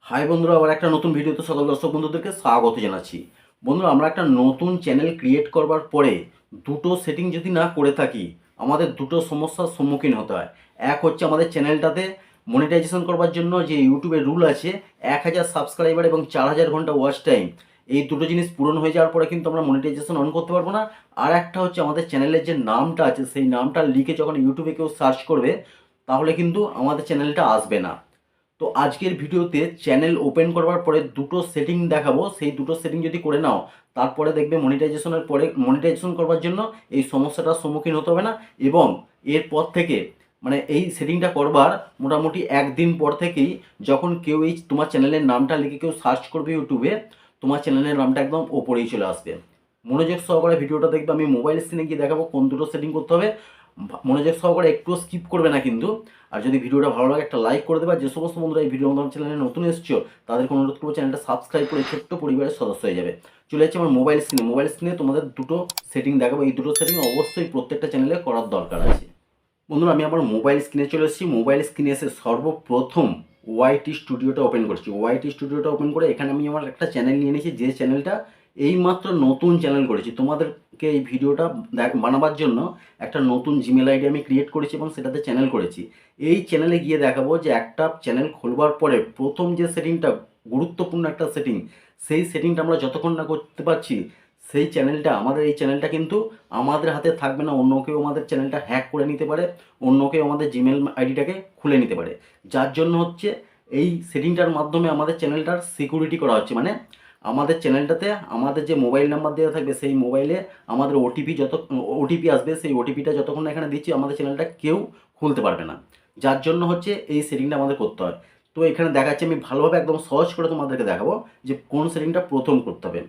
High বন্ধুরা, আবার একটা নতুন ভিডিওতে সকল দর্শক বন্ধুদেরকে স্বাগত জানাচ্ছি। বন্ধুরা, আমরা একটা নতুন চ্যানেল ক্রিয়েট করবার পরে দুটো সেটিং যদি না করে থাকি, আমাদের দুটো সমস্যার সম্মুখীন হতে হয়। এক হচ্ছে আমাদের চ্যানেলটাতে মনিটাইজেশন করবার জন্য যে ইউটিউবের রুল আছে 1000 সাবস্ক্রাইবার এবং 4000 ঘন্টা ওয়াচ টাইম, এই দুটো জিনিস পূরণ হয়ে যাওয়ার পরে কিন্তু আমরা মনিটাইজেশন অন করতে পারবো না। আর একটা হচ্ছে আমাদের চ্যানেলের যে নামটা আছে সেই নামটা লিখে যখন ইউটিউবে কেউ সার্চ করবে তাহলে কিন্তু আমাদের চ্যানেলটা আসবে না। তো আজকের ভিডিওতে চ্যানেল ওপেন করবার পরে দুটো সেটিং দেখাবো, সেই দুটো সেটিং যদি করে নাও তারপরে দেখবে মনিটাইজেশনের পরে মনিটাইজেশন করবার জন্য এই সমস্যাটার সম্মুখীন হতে হবে না। এবং এরপর থেকে মানে এই সেটিংটা করবার মোটামুটি একদিন পর থেকেই যখন কেউ এই তোমার চ্যানেলের নামটা লিখে কেউ সার্চ করবে ইউটিউবে, তোমার চ্যানেলের নামটা একদম ওপরেই চলে আসবে। মনোযোগ সহকারে ভিডিওটা দেখবে, আমি মোবাইল স্ক্রিনে গিয়ে দেখাবো কোন দুটো সেটিং করতে হবে। মনোযোগ সহকারে একটু স্কিপ করবে না কিন্তু। আর যদি ভিডিওটা ভালো লাগে একটা লাইক করে দেবে। আর যে সমস্ত বন্ধুরা এই ভিডিও আমার চ্যানেলে নতুন এসেছো তাদেরকে অনুরোধ করবো চ্যানেলটা সাবস্ক্রাইব করে ছোট্ট পরিবারের সদস্য হয়ে যাবে। চলে যাচ্ছে আমার মোবাইল স্ক্রিনে তোমাদের দুটো সেটিং দেখাবো। এই দুটো সেটিং অবশ্যই প্রত্যেকটা চ্যানেলে করার দরকার আছে। বন্ধুরা, আমি আমার মোবাইল স্ক্রিনে চলে এসেছি। মোবাইল স্ক্রিনে এসে সর্বপ্রথম ওয়াইটি স্টুডিওটা ওপেন করছি। ওয়াইটি স্টুডিওটা ওপেন করে এখানে আমি আমার একটা চ্যানেল নিয়ে নিয়েছি, যে চ্যানেলটা এইমাত্র নতুন চ্যানেল করেছি। তোমাদেরকে এই ভিডিওটা বানাবার জন্য একটা নতুন জিমেল আইডি আমি ক্রিয়েট করেছি এবং সেটাতে চ্যানেল করেছি। এই চ্যানেলে গিয়ে দেখাবো যে একটা চ্যানেল খোলবার পরে প্রথম যে সেটিংটা, গুরুত্বপূর্ণ একটা সেটিং, সেই সেটিংটা আমরা যতক্ষণ না করতে পারছি সেই চ্যানেলটা, আমাদের এই চ্যানেলটা কিন্তু আমাদের হাতে থাকবে না। অন্য কেউ আমাদের চ্যানেলটা হ্যাক করে নিতে পারে, অন্য কেউ আমাদের জিমেল আইডিটাকে খুলে নিতে পারে। যার জন্য হচ্ছে এই সেটিংটার মাধ্যমে আমাদের চ্যানেলটার সিকিউরিটি করা হচ্ছে। মানে আমাদের চ্যানেলটাতে আমাদের যে মোবাইল নাম্বার দেওয়া থাকবে সেই মোবাইলে আমাদের ওটিপি আসবে, সেই ওটিপিটা যতক্ষণ না এখানে দিচ্ছি আমাদের চ্যানেলটা কেউ খুলতে পারবে না। যার জন্য হচ্ছে এই সেটিংটা আমাদের করতে হয়। তো এখানে দেখাচ্ছি, আমি ভালোভাবে একদম সহজ করে তোমাদেরকে দেখাবো যে কোন সেটিংটা প্রথম করতে হবে।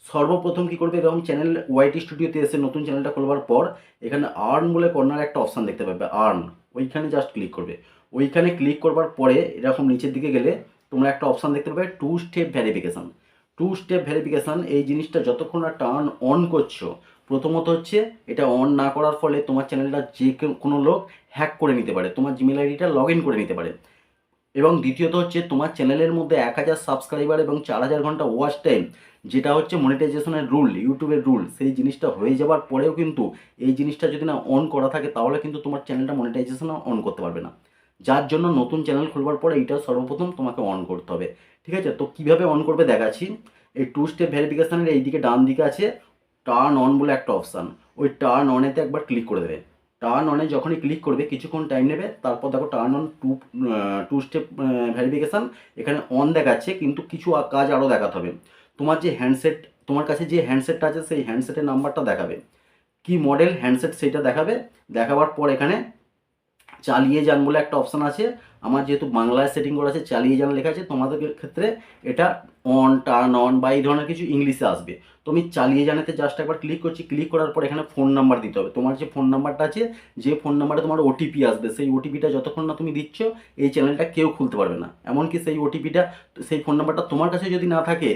সর্বপ্রথম কী করবে, এরকম চ্যানেল ওয়াইটি স্টুডিওতে এসে নতুন চ্যানেলটা খোলবার পর এখানে আর্ন বলে কর্নারে একটা অপশান দেখতে পাবে, আর্ন, ওইখানে জাস্ট ক্লিক করবে। ওইখানে ক্লিক করবার পরে এরকম নিচের দিকে গেলে তোমরা একটা অপশান দেখতে পাবে, two step verification. Two step verification এই জিনিসটা যতক্ষণ না টার্ন অন করছো, প্রথমত হচ্ছে এটা অন না করার ফলে তোমার চ্যানেলটা যে কোনো লোক হ্যাক করে নিতে পারে, তোমার জিমেল আইডিটা লগ ইন করে নিতে পারে। এবং দ্বিতীয়ত হচ্ছে তোমার চ্যানেলের মধ্যে 1000 সাবস্ক্রাইবার এবং 4000 ঘন্টা ওয়াচ টাইম, যেটা হচ্ছে মনিটাইজেশনের রুল, ইউটিউবের রুল, সেই জিনিসটা হয়ে যাবার পরেও কিন্তু এই জিনিসটা যদি না অন করা থাকে তাহলে কিন্তু তোমার চ্যানেলটা মনিটাইজেশন অন করতে পারবে না। যার জন্য নতুন চ্যানেল খুলবার পরে এইটা সর্বপ্রথম তোমাকে অন করতে হবে। ঠিক আছে, তো কীভাবে অন করবে দেখাচ্ছি। এই টু স্টেপ ভেরিফিকেশানের এইদিকে ডান দিকে আছে টার্ন অন বলে একটা অপশান, ওই টার্ন অনেতে একবার ক্লিক করে দেবে। টার্ন অনে যখনই ক্লিক করবে কিছুক্ষণ টাইম নেবে, তারপর দেখো turn on two step verification এখানে অন দেখাচ্ছে, কিন্তু কিছু কাজ আরও দেখাতে হবে। তোমার যে হ্যান্ডসেট, তোমার কাছে যে হ্যান্ডসেটটা আছে সেই হ্যান্ডসেটের নাম্বারটা দেখাবে, কি মডেল হ্যান্ডসেট সেইটা দেখাবে। দেখাবার পর এখানে চালিয়ে যান বলে একটা অপশান আছে। আমার যেহেতু বাংলায় সেটিং করা আছে চালিয়ে যান লেখা আছে, তোমাদের ক্ষেত্রে এটা অন, টার্ন অন বা এই ধরনের কিছু ইংলিশে আসবে। তো আমি চালিয়ে জানাতে জাস্ট একবার ক্লিক করছি। ক্লিক করার পর এখানে ফোন নাম্বার দিতে হবে। তোমার যে ফোন নাম্বারটা আছে, যে ফোন নাম্বারে তোমার ওটিপি আসবে, সেই ওটিপিটা যতক্ষণ না তুমি দিচ্ছ এই চ্যানেলটা কেউ খুলতে পারবে না। এমনকি সেই ওটিপিটা, সেই ফোন নাম্বারটা তোমার কাছে যদি না থাকে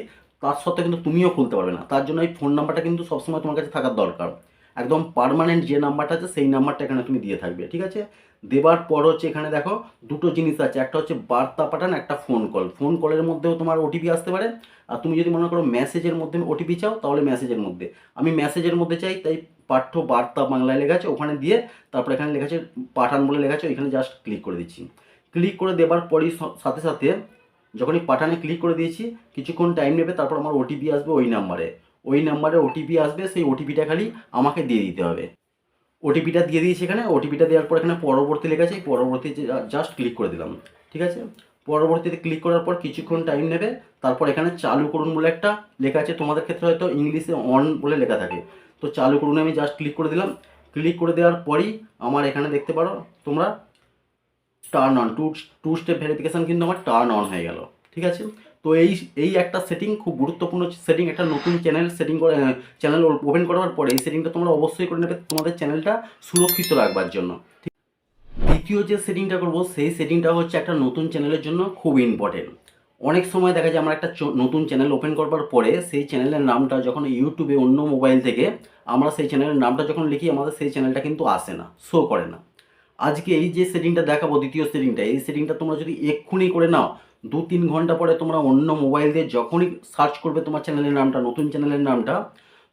তার সত্ত্বেও কিন্তু তুমিও খুলতে পারবে না। তার জন্য এই ফোন নাম্বারটা কিন্তু সবসময় তোমার কাছে থাকার দরকার। একদম পার্মানেন্ট যে নাম্বারটা আছে সেই নাম্বারটা এখানে তুমি দিয়ে থাকবে। ঠিক আছে, দেবার পর হচ্ছে এখানে দেখো দুটো জিনিস আছে, একটা হচ্ছে বার্তা পাঠান, একটা ফোন কল। ফোন কলের মধ্যেও তোমার ওটিপি আসতে পারে। আর তুমি যদি মনে করো মেসেজের মধ্যে ওটিপি চাও তাহলে মেসেজের মধ্যে, আমি মেসেজের মধ্যে চাই তাই পাঠ্য বার্তা বাংলায় লেখা আছে ওখানে দিয়ে, তারপর এখানে লেখা আছে পাঠান বলে লেখা আছে, ওইখানে জাস্ট ক্লিক করে দিচ্ছি। ক্লিক করে দেবার পরই সাথে সাথে যখনই পাঠানে ক্লিক করে দিয়েছি কিছুক্ষণ টাইম নেবে, তারপর আমার ওটিপি আসবে ওই নাম্বারে। ওই নাম্বারে ওটিপি আসবে, সেই ওটিপিটা খালি আমাকে দিয়ে দিতে হবে। ওটিপিটা দিয়ে দিয়েছি এখানে। ওটিপিটা দেওয়ার পর এখানে পরবর্তী লেখা আছে, এই পরবর্তীতে জাস্ট ক্লিক করে দিলাম। ঠিক আছে, পরবর্তীতে ক্লিক করার পর কিছুক্ষণ টাইম নেবে, তারপর এখানে চালু করুন বলে একটা লেখা আছে। তোমাদের ক্ষেত্রে হয়তো ইংলিশে অন বলে লেখা থাকে, তো চালু করুন আমি জাস্ট ক্লিক করে দিলাম। ক্লিক করে দেওয়ার পরই আমার এখানে দেখতে পারো তোমরা turn on, two step verification কিন্তু আমার টার্ন অন হয়ে গেল। ঠিক আছে, তো এই এই একটা সেটিং খুব গুরুত্বপূর্ণ সেটিং। একটা নতুন চ্যানেল সেটিং করে, চ্যানেল ওপেন করার পরে এই সেটিংটা তোমরা অবশ্যই করে নেবে তোমাদের চ্যানেলটা সুরক্ষিত রাখবার জন্য। দ্বিতীয় যে সেটিংটা করবো সেই সেটিংটা হচ্ছে একটা নতুন চ্যানেলের জন্য খুব ইম্পর্টেন্ট। অনেক সময় দেখা যায় আমরা একটা নতুন চ্যানেল ওপেন করবার পরে সেই চ্যানেলের নামটা যখন ইউটিউবে অন্য মোবাইল থেকে আমরা সেই চ্যানেলের নামটা যখন লিখি আমাদের সেই চ্যানেলটা কিন্তু আসে না, শো করে না। আজকে এই যে সেটিংটা দেখাবো দ্বিতীয় সেটিংটা, এই সেটিংটা তোমরা যদি এক্ষুনি করে নাও 2-3 ঘন্টা পরে তোমরা অন্য মোবাইল দিয়ে যখনই সার্চ করবে তোমার চ্যানেলের নামটা, নতুন চ্যানেলের নামটা,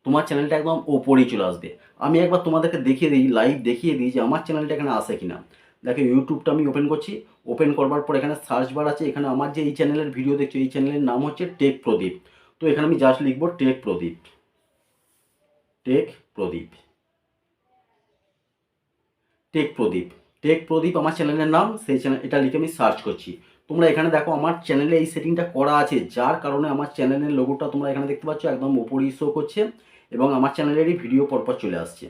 তোমার চ্যানেলটা একদম ওপরেই চলে আসবে। আমি একবার তোমাদেরকে দেখিয়ে দিই, লাইভ দেখিয়ে দিই যে আমার চ্যানেলটা এখানে আসে কিনা। দেখো ইউটিউবটা আমি ওপেন করছি, ওপেন করবার পর এখানে সার্চ বার আছে, এখানে আমার যে এই চ্যানেলের ভিডিও দেখছো এই চ্যানেলের নাম হচ্ছে টেক প্রদীপ। তো এখানে আমি জাস্ট লিখবো টেক প্রদীপ, টেক প্রদীপ, টেক প্রদীপ, টেক প্রদীপ আমার চ্যানেলের নাম, সেই চ্যানেল এটা লিখে আমি সার্চ করছি। তোমরা এখানে দেখো আমার চ্যানেলে এই সেটিংটা করা আছে, যার কারণে আমার চ্যানেলের লোগোটা তোমরা এখানে দেখতে পাচ্ছ একদম ওপরেই শো করছে এবং আমার চ্যানেলেরই ভিডিও পরপর চলে আসছে।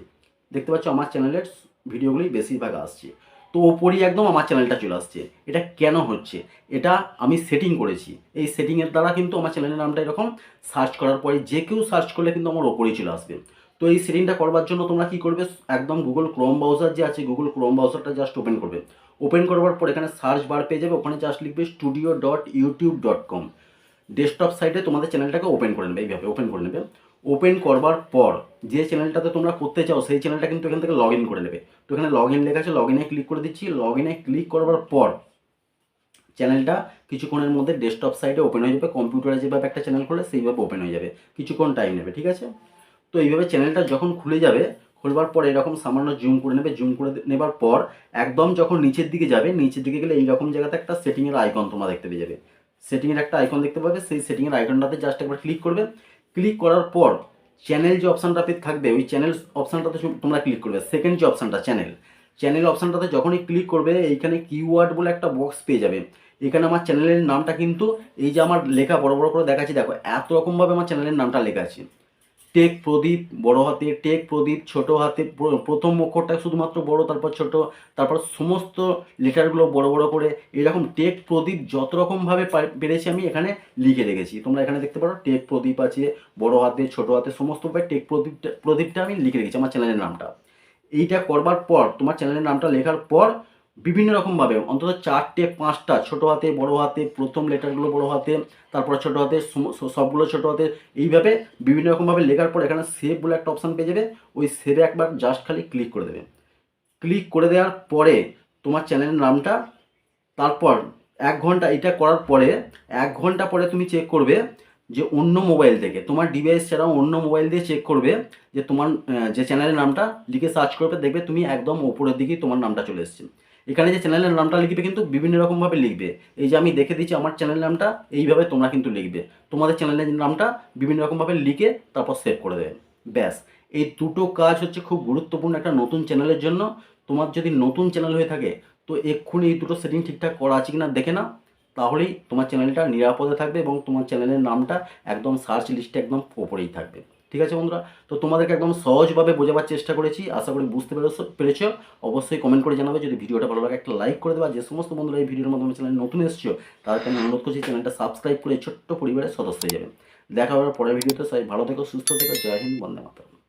দেখতে পাচ্ছ আমার চ্যানেলের ভিডিওগুলোই বেশিরভাগ আসছে, তো ওপরেই একদম আমার চ্যানেলটা চলে আসছে। এটা কেন হচ্ছে? এটা আমি সেটিং করেছি, এই সেটিংয়ের দ্বারা কিন্তু আমার চ্যানেলের নামটা এরকম সার্চ করার পরে যে কেউ সার্চ করলে কিন্তু আমার ওপরেই চলে আসবে। তো এই সেটিংটা করবার জন্য তোমরা কি করবে, একদম গুগল ক্রোম ব্রাউজার যে আছে, গুগল ক্রোম ব্রাউজারটা জাস্ট ওপেন করবে। ওপেন করবার পর এখানে সার্চ বার পেয়ে যাবে, ওখানে জাস্ট লিখবে studio.youtube.com। ডেস্কটপ সাইটে তোমাদের চ্যানেলটাকে ওপেন করে নেবে, এইভাবে ওপেন করে নেবে। ওপেন করবার পর যে চ্যানেলটাতে তোমরা করতে চাও সেই চ্যানেলটা কিন্তু এখান থেকে লগ ইন করে নেবে। তো এখানে লগ ইন লেখা আছে, লগ ইনে ক্লিক করে দিচ্ছি। লগ ইনে ক্লিক করবার পর চ্যানেলটা কিছুক্ষণের মধ্যে ডেস্কটপ সাইটে ওপেন হয়ে যাবে। কম্পিউটারে যেভাবে একটা চ্যানেল খুলে সেইভাবে ওপেন হয়ে যাবে, কিছুক্ষণ টাইম নেবে, ঠিক আছে? তো এইভাবে চ্যানেলটা যখন খুলে যাবে, খোলবার পর এরকম সামান্য জুম করে নেবে। জুম করে নেবার পর একদম যখন নিচের দিকে যাবে, নিচের দিকে গেলে এইরকম জায়গাতে একটা সেটিংয়ের আইকন তোমরা দেখতে পেয়ে যাবে। সেটিংয়ের একটা আইকন দেখতে পাবে, সেই সেটিংয়ের আইকনটাতে জাস্ট একবার ক্লিক করবে। ক্লিক করার পর চ্যানেল যে অপশানটা থাকবে, ওই চ্যানেল অপশানটাতে তোমরা ক্লিক করবে। সেকেন্ড যে অপশানটা চ্যানেল, চ্যানেল অপশানটাতে যখনই ক্লিক করবে এইখানে কিওয়ার্ড বলে একটা বক্স পেয়ে যাবে। এখানে আমার চ্যানেলের নামটা কিন্তু এই যে আমার লেখা বড় বড় করে দেখাচ্ছি, দেখো এত রকমভাবে আমার চ্যানেলের নামটা লেখা আছে। টেক প্রদীপ বড় হাতে, টেক প্রদীপ ছোট হাতে, প্রথম অক্ষরটা শুধুমাত্র বড়, তারপর ছোট, তারপর সমস্ত লেটারগুলো বড় বড় করে এরকম টেক প্রদীপ যত রকমভাবে পেরেছি আমি এখানে লিখে রেখেছি। তোমরা এখানে দেখতে পারো টেক প্রদীপ আছে, বড় হাতে ছোট হাতে সমস্তভাবে টেক প্রদীপটা আমি লিখে রেখেছি আমার চ্যানেলের নামটা। এইটা করবার পর তোমার চ্যানেলের নামটা লেখার পর বিভিন্ন রকমভাবে অন্তত 4-5টা ছোট হাতে, বড় হাতে, প্রথম লেটারগুলো বড় হাতে, তারপর ছোট হাতে, সবগুলো ছোট হাতে, এইভাবে বিভিন্ন রকমভাবে লেখার পর এখানে সেভ বলে একটা অপশান পেয়ে যাবে। ওই সেভে একবার জাস্ট খালি ক্লিক করে দেবে। ক্লিক করে দেওয়ার পরে তোমার চ্যানেলের নামটা, তারপর 1 ঘন্টা এটা করার পরে 1 ঘন্টা পরে তুমি চেক করবে যে অন্য মোবাইল থেকে, তোমার ডিভাইস ছাড়াও অন্য মোবাইল দিয়ে চেক করবে যে তোমার যে চ্যানেলের নামটা লিখে সার্চ করবে, দেখবে তুমি একদম ওপরের দিকেই তোমার নামটা চলে এসছে। এখানে যে চ্যানেলের নামটা লিখবে কিন্তু বিভিন্ন রকমভাবে লিখবে। এই যে আমি দেখে দিচ্ছি আমার চ্যানেলের নামটা, এইভাবে তোমরা কিন্তু লিখবে। তোমাদের চ্যানেলের নামটা বিভিন্ন রকমভাবে লিখে তারপর সেভ করে দেবে। ব্যাস, এই দুটো কাজ হচ্ছে খুব গুরুত্বপূর্ণ একটা নতুন চ্যানেলের জন্য। তোমার যদি নতুন চ্যানেল হয়ে থাকে তো এক্ষুনি এই দুটো সেটিং ঠিকঠাক করা আছে কিনা দেখে নাও, তাহলেই তোমার চ্যানেলটা নিরাপদে থাকবে এবং তোমার চ্যানেলের নামটা একদম সার্চ লিস্টে একদম ওপরেই থাকবে। ঠিক আছে বন্ধুরা, তো তোমাদেরকে একদম সহজভাবে বোঝাবার চেষ্টা করেছি, আশা করি বুঝতে পেরেছো। অবশ্যই কমেন্ট করে জানাবে, যদি ভিডিওটা ভালো লাগে একটা লাইক করে দেবে। আর যে সমস্ত বন্ধুরা এই ভিডিওর মাধ্যমে চ্যানেল নতুন এসেছো তাদেরকে আমি অনুরোধ করছি চ্যানেলটা সাবস্ক্রাইব করে ছোট্ট পরিবারের সদস্য হয়ে যাবেন। দেখা হবে পরের ভিডিওতে। সবাই ভালো থেকো, সুস্থ থেকো, জয় হিন্দ, বন্দে মাতরম।